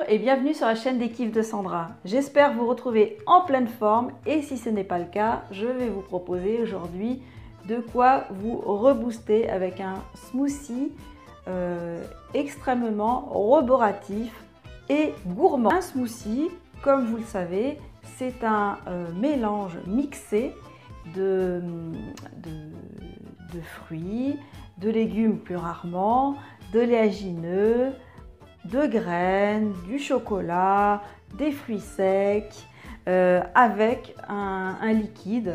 et bienvenue sur la chaîne des kiffs de Sandra. J'espère vous retrouver en pleine forme et si ce n'est pas le cas, je vais vous proposer aujourd'hui de quoi vous rebooster avec un smoothie extrêmement roboratif et gourmand. Un smoothie, comme vous le savez, c'est un mélange mixé de fruits, de légumes plus rarement, de léagineux, de graines, du chocolat, des fruits secs, avec un liquide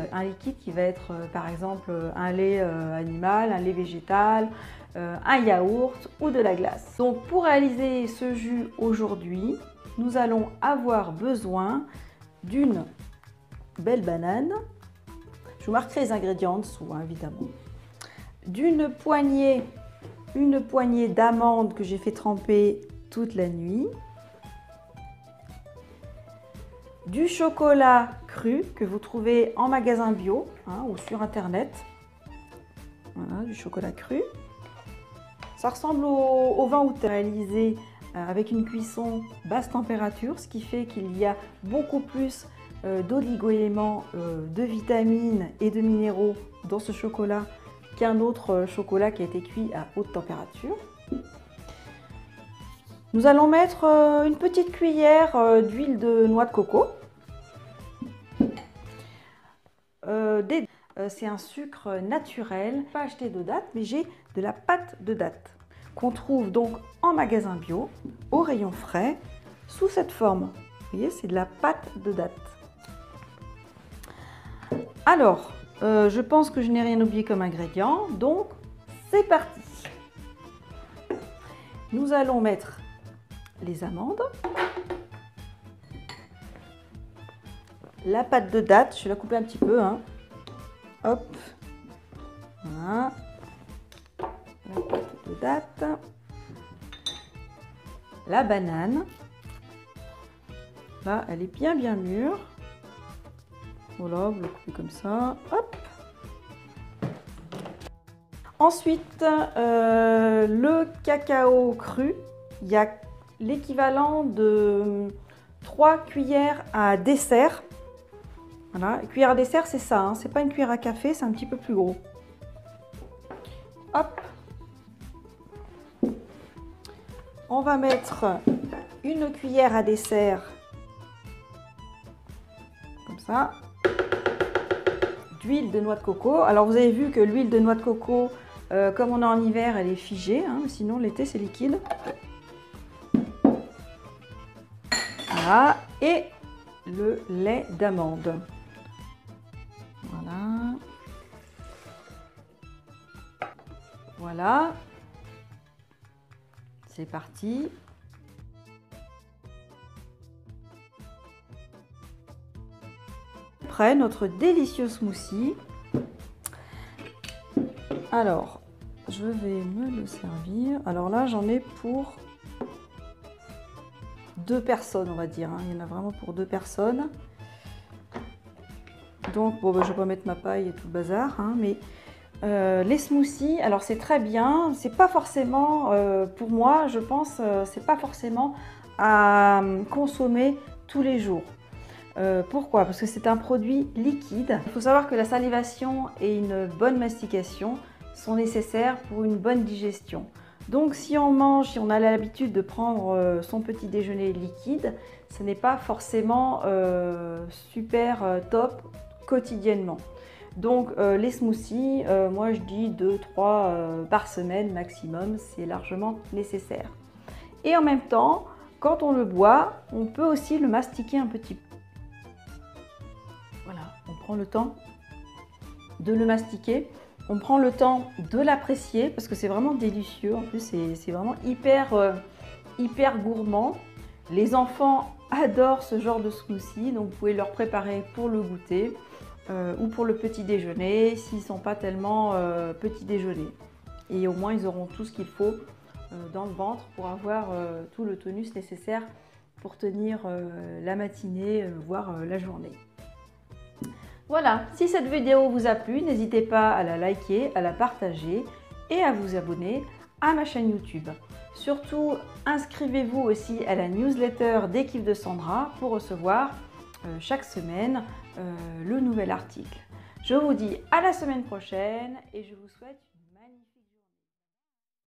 qui va être par exemple un lait animal, un lait végétal, un yaourt ou de la glace. Donc pour réaliser ce jus aujourd'hui, nous allons avoir besoin d'une belle banane. Je vous marquerai les ingrédients en dessous, hein, évidemment. D'une poignée, une poignée d'amandes que j'ai fait tremper toute la nuit, du chocolat cru que vous trouvez en magasin bio hein, ou sur internet. Voilà, du chocolat cru. Ça ressemble au vin ou thé réalisé avec une cuisson basse température, ce qui fait qu'il y a beaucoup plus d'oligo-éléments, de vitamines et de minéraux dans ce chocolat qu'un autre chocolat qui a été cuit à haute température. Nous allons mettre une petite cuillère d'huile de noix de coco. C'est un sucre naturel, pas acheté de date, mais j'ai de la pâte de date qu'on trouve donc en magasin bio, au rayon frais, sous cette forme. Vous voyez, c'est de la pâte de date. Alors, je pense que je n'ai rien oublié comme ingrédient, donc c'est parti. Nous allons mettre les amandes, la pâte de date, je vais la couper un petit peu, hein. Hop, voilà, la pâte de date, la banane, là elle est bien mûre, voilà, vous la coupez comme ça, hop. Ensuite, le cacao cru, il y a l'équivalent de 3 cuillères à dessert. Voilà, une cuillère à dessert, c'est ça, hein, c'est pas une cuillère à café, c'est un petit peu plus gros. Hop. On va mettre une cuillère à dessert, comme ça, d'huile de noix de coco. Alors vous avez vu que l'huile de noix de coco, comme on est en hiver, elle est figée, hein, sinon l'été c'est liquide. Voilà, et le lait d'amande. Voilà. Voilà. C'est parti. Prêt notre délicieux smoothie. Alors, je vais me le servir. Alors là, j'en ai pour 2 personnes, on va dire. Hein. Il y en a vraiment pour 2 personnes. Donc, bon, bah, je vais pas mettre ma paille et tout le bazar, hein, mais les smoothies, alors c'est très bien. C'est pas forcément, pour moi, je pense, c'est pas forcément à consommer tous les jours. Pourquoi? Parce que c'est un produit liquide. Il faut savoir que la salivation et une bonne mastication sont nécessaires pour une bonne digestion. Donc si on mange, si on a l'habitude de prendre son petit déjeuner liquide, ce n'est pas forcément super top quotidiennement. Donc les smoothies, moi je dis 2-3 par semaine maximum, c'est largement nécessaire. Et en même temps, quand on le boit, on peut aussi le mastiquer un petit peu. Voilà, on prend le temps de le mastiquer. On prend le temps de l'apprécier parce que c'est vraiment délicieux. En plus, c'est vraiment hyper gourmand. Les enfants adorent ce genre de smoothie, donc vous pouvez leur préparer pour le goûter ou pour le petit déjeuner s'ils ne sont pas tellement petit déjeuner. Et au moins, ils auront tout ce qu'il faut dans le ventre pour avoir tout le tonus nécessaire pour tenir la matinée, voire la journée. Voilà, si cette vidéo vous a plu, n'hésitez pas à la liker, à la partager et à vous abonner à ma chaîne YouTube. Surtout, inscrivez-vous aussi à la newsletter d'équipe de Sandra pour recevoir chaque semaine le nouvel article. Je vous dis à la semaine prochaine et je vous souhaite